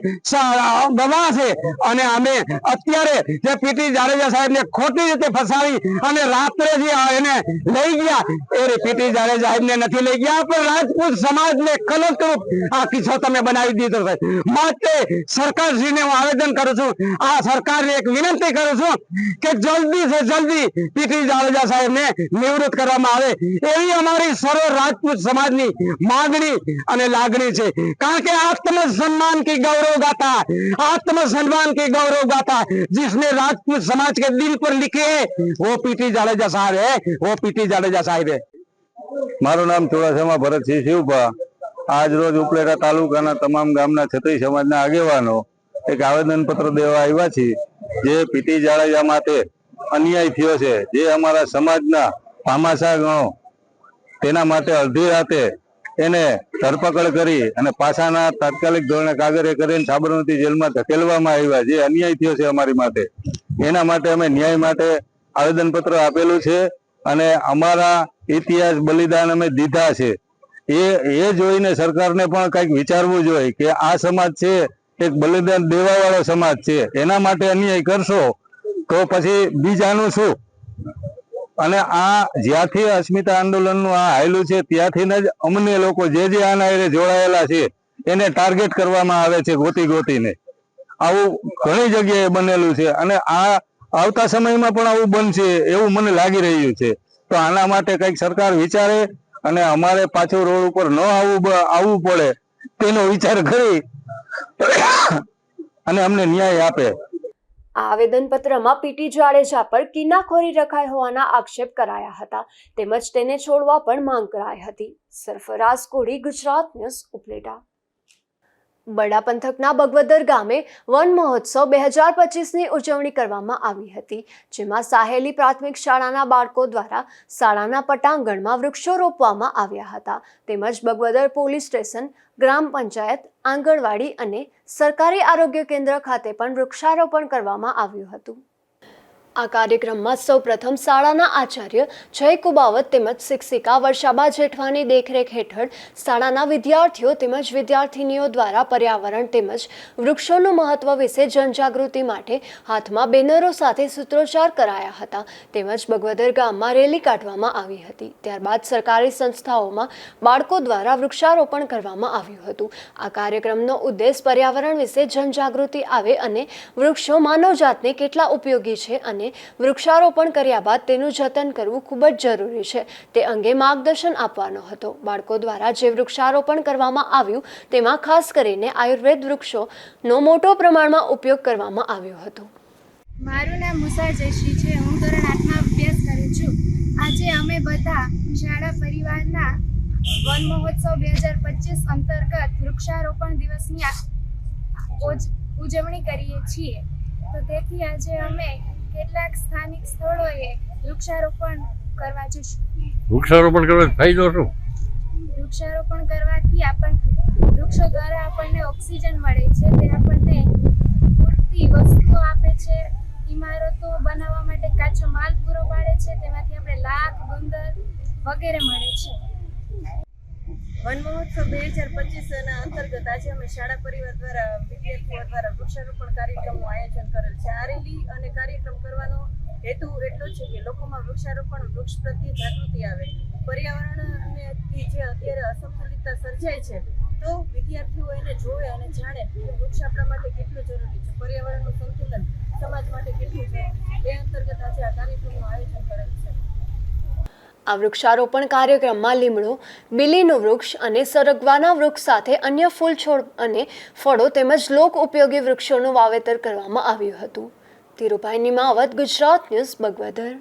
ગવા છે અને અમે અત્યારે જે પીટી જાડેજા સાહેબને ખોટી રીતે ફસાવી અને રાત્રે જે એને લઈ ગયા એ પીટી જાડેજા સાહેબને નથી લઈ ગયા, રાજપૂત સમાજને કલંકરૂપ આ કિસ્સો તમે બનાવી દીધો છે. માટે સરકારશ્રીને હું આવેદન કરું છું, આ સરકારને એક વિનંતી કરું છું કે જલ્દી સે જલ્દી પીટી જાડેજા સાહેબને નિવૃત્ત કરવામાં આવે એવી અમારી સર્વ રાજપૂત સમાજની માંગણી અને લાગણી છે. કારણ કે आत्मसम्मान की गौरव गाथा, आत्मसम्मान की गौरव गाथा जिसने राजपूत समाज के दिल पर लिखे है वो पीटी जाडेजा साहब है, वो पीटी जाडेजा साहब है. મારું નામ ચોરાસામાં ભરતસિંહ શિવભા. આજ રોજ ઉપલેટા તાલુકાના તમામ ગામના ક્ષત્રિય સમાજના આગેવાનો એક આવેદનપત્ર દેવા આવ્યા છે. જે પીટી જાડેજા માટે અન્યાય થયો છે, જે અમારા સમાજના ભામાશા ગણો તેના માટે અડધી રાતે એને ધરપકડ કરી અને પાછાના તાત્કાલિક ધોરણે કાગરે કરીને સાબરમતી જેલમાં ધકેલવામાં આવ્યા. જે અન્યાય થયો છે અમારી માટે, એના માટે અમે ન્યાય માટે આવેદનપત્ર આપેલું છે અને અમારા ઇતિહાસ બલિદાન અમે દીધા છે. એ જોઈને સરકારને પણ કંઈક વિચારવું જોઈએ કે આ સમાજ છે એક બલિદાન દેવા વાળો સમાજ છે, એના માટે અન્યાય કરશો તો પછી બીજાનું શું? અને આ જ્યાંથી અસ્મિતા આંદોલનનું આ હાયલું છે ત્યાંથી જ અમને લોકો જે આના હારે જોડાયેલા છે એને ટાર્ગેટ કરવામાં આવે છે ગોતી ગોતીને. આવું ઘણી જગ્યાએ બનેલું છે અને આ આવતા સમયમાં પણ આવું બનશે એવું મને લાગી રહ્યું છે. તો આના માટે કંઈક સરકાર વિચારે અને અમારે પાછું રોડ ઉપર ન આવવું પડે તેનો વિચાર કરી અને અમને ન્યાય આપે. આ આવેદનપત્રમાં પીટી જાડેજા પર કિનાખોરી રખાઈ હોવાના આક્ષેપ કરાયા હતા, તેમજ તેને છોડવા પણ માંગ કરાઈ હતી. સરફરાઝ કોડી, ગુજરાત ન્યૂઝ, ઉપલેટા. બડા પંથકના બગવદર ગામે વન મહોત્સવ 2025ની ઉજવણી કરવામાં આવી હતી, જેમાં સાહેલી પ્રાથમિક શાળાના બાળકો દ્વારા શાળાના પટાંગણમાં વૃક્ષો રોપવામાં આવ્યા હતા, તેમજ બગવદર પોલીસ સ્ટેશન, ગ્રામ પંચાયત, આંગણવાડી અને સરકારી આરોગ્ય કેન્દ્ર ખાતે પણ વૃક્ષારોપણ કરવામાં આવ્યું હતું. આ કાર્યક્રમમાં સૌપ્રથમ શાળાના આચાર્ય જય કુબાવત તેમજ શિક્ષિકા વર્ષાબા જેઠવાની દેખરેખ હેઠળ શાળાના વિદ્યાર્થીઓ તેમજ વિદ્યાર્થિનીઓ દ્વારા પર્યાવરણ તેમજ વૃક્ષોનું મહત્વ વિશે જનજાગૃતિ માટે હાથમાં બેનરો સાથે સૂત્રોચ્ચાર કરાયા હતા, તેમજ બગવદર ગામમાં રેલી કાઢવામાં આવી હતી. ત્યારબાદ સરકારી સંસ્થાઓમાં બાળકો દ્વારા વૃક્ષારોપણ કરવામાં આવ્યું હતું. આ કાર્યક્રમનો ઉદ્દેશ પર્યાવરણ વિશે જનજાગૃતિ આવે અને વૃક્ષો માનવજાતને કેટલા ઉપયોગી છે અને વૃક્ષારોપણ કર્યા બાદ તેનું જતન કરવું ખૂબ જ જરૂરી છે તે અંગે માર્ગદર્શન આપવાનો હતો. બાળકો દ્વારા જે વૃક્ષારોપણ કરવામાં આવ્યું તેમાં ખાસ કરીને આયુર્વેદ વૃક્ષોનો મોટો પ્રમાણમાં ઉપયોગ કરવામાં આવ્યો હતો. મારું નામ મુસા જયશ્રી છે, હું ધોરણ 8માં અભ્યાસ કરું છું. આજે અમે બધા શાળા પરિવારના વન મહોત્સવ 2025 અંતર્ગત વૃક્ષારોપણ દિવસની ઉજવણી કરીએ છીએ. તો તેથી આજે અમે કેટલાક સ્થાનિક સ્થળોએ વૃક્ષારોપણ કરવા જઈશું. વૃક્ષારોપણ કરવાથી ફાયદો શું? વૃક્ષારોપણ કરવાથી વૃક્ષો દ્વારા આપણને ઓક્સિજન મળે છે, તે આપણને પૂરતી વસ્તુઓ આપે છે, ઇમારતો બનાવવા માટે કાચો માલ પૂરો પાડે છે, તેમાંથી આપણે લાખ, ગુંદર વગેરે મળે છે. વન મહોત્સવ 2025 ના અંતર્ગત આજે અમે શાળા પરિવાર દ્વારા વિદ્યાર્થીઓ દ્વારા વૃક્ષારોપણ કાર્યક્રમનું આયોજન કરેલ છે. આ રેલી અને કાર્યક્રમ કરવાનો હેતુ એટલો છે કે લોકોમાં વૃક્ષારોપણ, વૃક્ષ પ્રત્યે જાગૃતિ આવે. પર્યાવરણથી જે અત્યારે અસમતુલિતતા સર્જાય છે તો વિદ્યાર્થીઓ એને જોવે અને જાણે કે વૃક્ષ આપણા માટે કેટલું જરૂરી છે, પર્યાવરણનું સંતુલન સમાજ માટે કેટલું જરૂરી છે. એ અંતર્ગત આજે આ કાર્યક્રમનું આયોજન કરેલ છે. આ વૃક્ષારોપણ કાર્યક્રમમાં લીમડો, બીલીનું વૃક્ષ અને સરગવાના વૃક્ષ સાથે અન્ય ફૂલ છોડ અને ફળો તેમજ લોક ઉપયોગી વૃક્ષોનું વાવેતર કરવામાં આવ્યું હતું. ધીરુભાઈ નિમાવત, ગુજરાત ન્યૂઝ, બગવદર.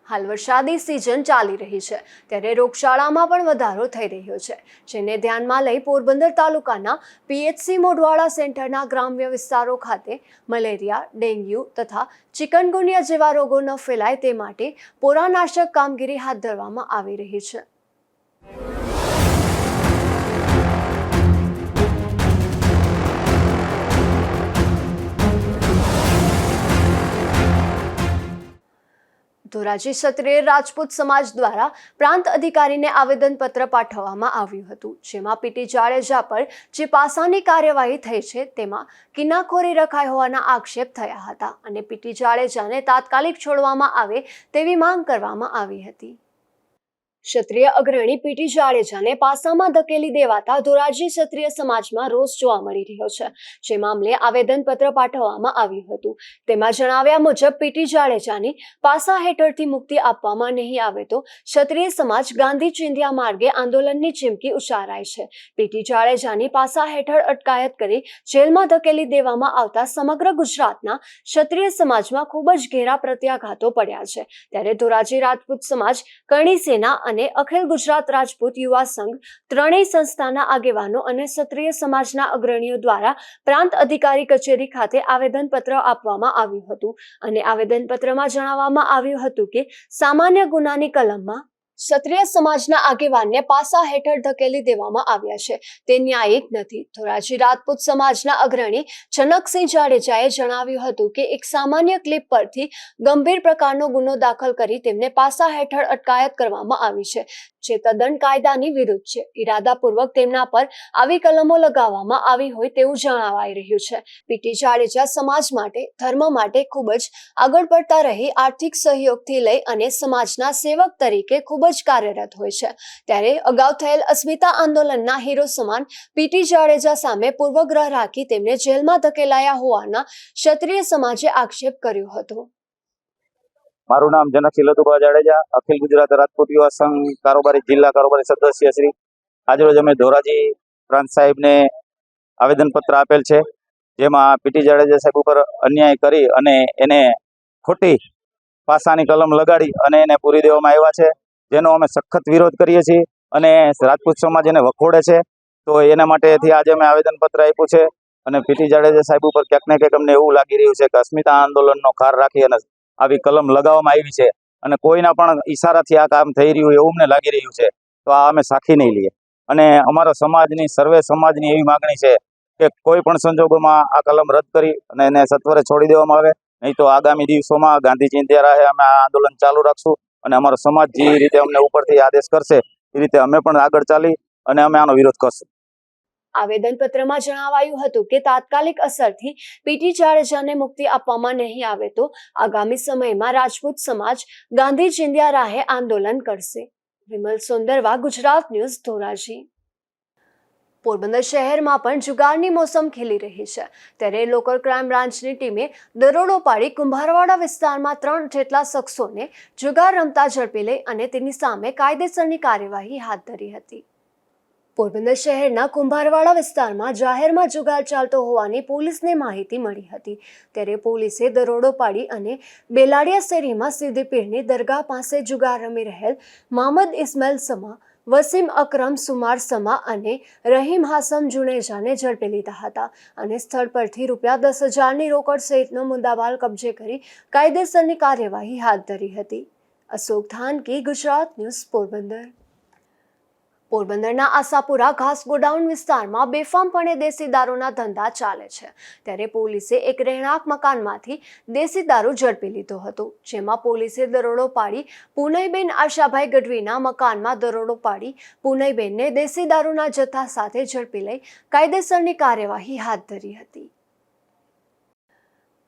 હાલ વરસાદી સિઝન ચાલી રહી છે ત્યારે રોગચાળામાં પણ વધારો થઈ રહ્યો છે, જેને ધ્યાનમાં લઈ પોરબંદર તાલુકાના PHC મોઢવાડા સેન્ટરના ગ્રામ્ય વિસ્તારો ખાતે મલેરિયા, ડેન્ગ્યુ તથા ચિકનગુનિયા જેવા રોગો ન ફેલાય તે માટે પોરાનાશક કામગીરી હાથ ધરવામાં આવી રહી છે. ધોરાજી ક્ષત્રિય રાજપૂત સમાજ દ્વારા પ્રાંત અધિકારીને આવેદનપત્ર પાઠવવામાં આવ્યું હતું, જેમાં પીટી જાડેજા પર જે પાસાની કાર્યવાહી થઈ છે તેમાં કિનાખોરી રખાઈ હોવાના આક્ષેપ થયા હતા અને પીટી જાડેજાને તાત્કાલિક છોડવામાં આવે તેવી માંગ કરવામાં આવી હતી. ક્ષત્રિય અગ્રણી પીટી જાડેજાને પાસામાં ધકેલી દેવાતા ધોરાજી ક્ષત્રિય સમાજમાં રોષ જોવા મળી રહ્યો છે, જે મામલે આવેદનપત્ર પાઠવવામાં આવ્યું હતું. તેમાં જણાવ્યા મુજબ પીટી જાડેજાની પાસા હેઠળથી મુક્તિ આપવામાં નહીં આવે તો ક્ષત્રિય સમાજ ગાંધી ચિંધ્યા માર્ગે આંદોલનની ચીમકી ઉચ્ચારાઈ છે. પીટી જાડેજાની પાસા હેઠળ અટકાયત કરી જેલમાં ધકેલી દેવામાં આવતા સમગ્ર ગુજરાતના ક્ષત્રિય સમાજમાં ખૂબ જ ઘેરા પ્રત્યાઘાતો પડ્યા છે. ત્યારે ધોરાજી રાજપૂત સમાજ, કરણી સેના અને અખિલ ગુજરાત રાજપૂત યુવા સંઘ ત્રણેય સંસ્થાના આગેવાનો અને ક્ષત્રિય સમાજના અગ્રણીઓ દ્વારા પ્રાંત અધિકારી કચેરી ખાતે આવેદનપત્ર આપવામાં આવ્યું હતું અને આવેદનપત્રમાં જણાવવામાં આવ્યું હતું કે સામાન્ય ગુનાની કલમમાં ક્ષત્રિય સમાજના આગેવાનને પાસા હેઠળ ધકેલી દેવામાં આવ્યા છે તે ન્યાયિક નથી. ધોરાજી રાજપૂત સમાજના અગ્રણી જનકસિંહ જાડેજાએ જણાવ્યું હતું કે એક સામાન્ય ક્લિપ પરથી ગંભીર પ્રકારનો ગુનો દાખલ કરી તેમને પાસા હેઠળ અટકાયત કરવામાં આવી છે, જે તદ્દન કાયદાની વિરુદ્ધ છે. ઇરાદાપૂર્વક તેમના પર આવી કલમો લગાવવામાં આવી હોય તેવું જણાવાઈ રહ્યું છે. પીટી જાડેજા સમાજ માટે, ધર્મ માટે ખૂબ જ આગળ પડતા રહી આર્થિક સહયોગથી લઈ અને સમાજના સેવક તરીકે ખૂબ જ કાર્યરત હોય છે. ત્યારે અગાઉ થયેલ અસ્મિતા આંદોલનના હીરો સમાન પીટી જાડેજા સામે પૂર્વગ્રહ રાખી તેમને જેલમાં ધકેલાયા હોવાના ક્ષત્રિય સમાજે આક્ષેપ કર્યો હતો. મારું નામ જનકસિંહ લતુભા જાડેજા, અખિલ ગુજરાત રાજપૂત યુવા સંઘ કારોબારી જિલ્લા કારોબારી સદસ્ય શ્રી. આજરોજ અમે ધોરાજી પ્રાંત સાહેબને આવેદનપત્ર આપેલ છે, જેમાં પીટી જાડેજા સાહેબ ઉપર અન્યાય કરી અને એને ખોટી પાસાની કલમ લગાડી અને એને પૂરી દેવામાં આવ્યા છે, જેનો અમે સખત વિરોધ કરીએ છીએ અને રાજપૂત સમાજ એને વખોડે છે. તો એના માટેથી આજે અમે આવેદનપત્ર આપ્યું છે અને પીટી જાડેજા સાહેબ ઉપર ક્યાંક ને ક્યાંક અમને એવું લાગી રહ્યું છે કે અસ્મિતા આંદોલનનો ખાર રાખી અને આવી કલમ લગાવવામાં આવી છે અને કોઈના પણ ઈશારાથી આ કામ થઈ રહ્યું એવું અમને લાગી રહ્યું છે. તો આ અમે સાખી નહીં લઈએ અને અમારા સમાજની, સર્વે સમાજની એવી માગણી છે કે કોઈ પણ સંજોગોમાં આ કલમ રદ કરી અને એને સત્વરે છોડી દેવામાં આવે, નહીં તો આગામી દિવસોમાં ગાંધી ચિંધ્યા રાહે અમે આ આંદોલન ચાલુ રાખશું અને અમારો સમાજ જે રીતે અમને ઉપરથી આદેશ કરશે એ રીતે અમે પણ આગળ ચાલી અને અમે આનો વિરોધ કરશું. આવેદનપત્રમાં જણાવાયું હતું કે તાત્કાલિક અસરથી પીટી જાડેજાને મુક્તિ આપવામાં નહીં આવે તો આગામી સમયમાં રાજપૂત સમાજ ગાંધી ચિંધ્યા રાહે આંદોલન કરશે. વિમલ સોંદરવા, ગુજરાત ન્યૂઝ, ધોરાજી. પોરબંદર શહેરમાં પણ જુગારની મોસમ ખીલી રહી છે, ત્યારે લોકલ ક્રાઇમ બ્રાન્ચની ટીમે દરોડો પાડી કુંભારવાડા વિસ્તારમાં 3 જેટલા શખ્સોને જુગાર રમતા ઝડપી લઈ અને તેની સામે કાયદેસરની કાર્યવાહી હાથ ધરી હતી. પોરબંદર શહેરના કુંભારવાડા વિસ્તારમાં જાહેરમાં જુગાર ચાલતો હોવાની પોલીસને માહિતી મળી હતી, ત્યારે પોલીસે દરોડો પાડી અને બેલાડિયા શેરીમાં સીધી પીરની દરગાહ પાસે જુગાર રમી રહેલ મોહમ્મદ ઇસ્માઇલ સમા, વસીમ અકરમ સુમાર સમા અને રહીમ હાસમ જુનેજાને ઝડપી લીધા હતા અને સ્થળ પરથી ₹10,000ની રોકડ સહિતનો મુદ્દામાલ કબજે કરી કાયદેસરની કાર્યવાહી હાથ ધરી હતી. અશોક ધાનકી, ગુજરાત ન્યૂઝ, પોરબંદર. પોરબંદરના આશાપુરા ઘાસ ગોડાઉન વિસ્તારમાં બેફામપણે દેશી દારૂના ધંધા ચાલે છે, ત્યારે પોલીસે એક રહેણાંક મકાનમાંથી દેશી દારૂ ઝડપી લીધો હતો, જેમાં પોલીસે દરોડો પાડી પૂનઈબેન આશાભાઈ ગઢવીના મકાનમાં દરોડો પાડી પૂનઈબેનને દેશી દારૂના જથ્થા સાથે ઝડપી લઈ કાયદેસરની કાર્યવાહી હાથ ધરી હતી.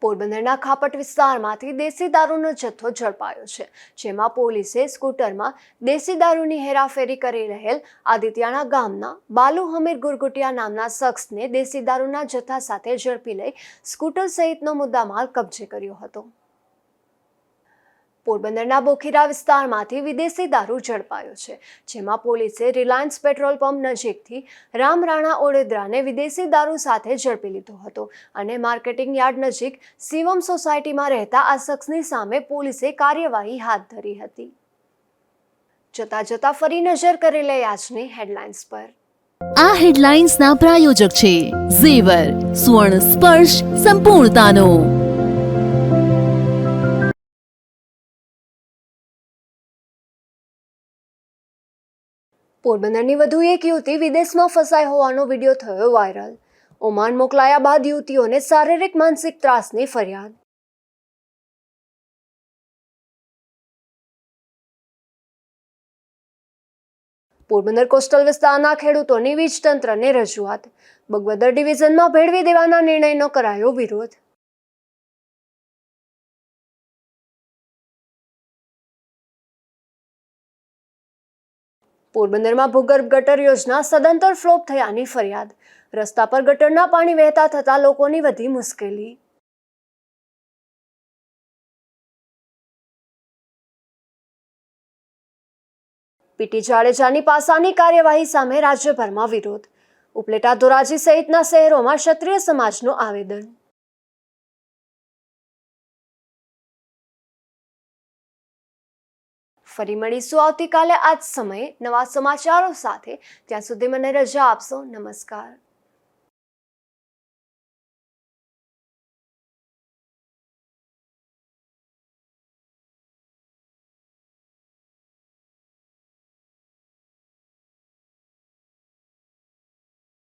પોરબંદરના ખાપટ વિસ્તારમાંથી દેશી દારૂનો જથ્થો ઝડપાયો છે, જેમાં પોલીસે સ્કૂટરમાં દેશી દારૂની હેરાફેરી કરી રહેલ આદિત્યાણા ગામના બાલુ હમીર ગુરગુટિયા નામના શખ્સને દેશી દારૂના જથ્થા સાથે ઝડપી લઈ સ્કૂટર સહિતનો મુદ્દામાલ કબજે કર્યો હતો. પોરબંદરના બોખીરા વિસ્તારમાંથી વિદેશી દારૂ ઝડપાયો છે, જેમાં પોલીસે રિલાયન્સ પેટ્રોલ પંપ નજીકથી રામ રાણા ઓડેદરાને વિદેશી દારૂ સાથે ઝડપી લીધો હતો અને માર્કેટિંગ યાર્ડ નજીક શિવમ સોસાયટીમાં રહેતા આ શખ્સની સામે પોલીસે કાર્યવાહી હાથ ધરી હતી. જતા ફરી નજર કરી લઈએ આજની હેડલાઇન્સ પર. આ હેડલાઇન્સના પ્રાયોજક છે ઝેવર, સુવર્ણ સ્પર્શ સંપૂર્ણતાનો. પોરબંદરની વધુ એક યુવતી વિદેશમાં ફસાઈ હોવાનો વિડીયો થયો વાયરલ. ઓમાન મોકલાયા બાદ યુવતીઓને શારીરિક માનસિક ત્રાસની ફરિયાદ. પોરબંદર કોસ્ટલ વિસ્તારના ખેડૂતોની વીજ તંત્રને રજૂઆત. બગવદર ડિવિઝનમાં ભેળવી દેવાના નિર્ણયનો કરાયો વિરોધ. પોરબંદરમાં ભૂગર્ભ ગટર યોજના સદંતર ફ્લોપ થયાની ફરિયાદ. રસ્તા પર ગટરના પાણી વહેતા થતા લોકોની વધી મુશ્કેલી. પીટી જાડેજાની પાસાની કાર્યવાહી સામે રાજ્યભરમાં વિરોધ. ઉપલેટા ધોરાજી સહિતના શહેરોમાં ક્ષત્રિય સમાજનું આવેદન. ફરી મળીશું આવતીકાલે આ જ સમયે નવા સમાચારો સાથે. ત્યાં સુધી મને રજા આપશો. નમસ્કાર.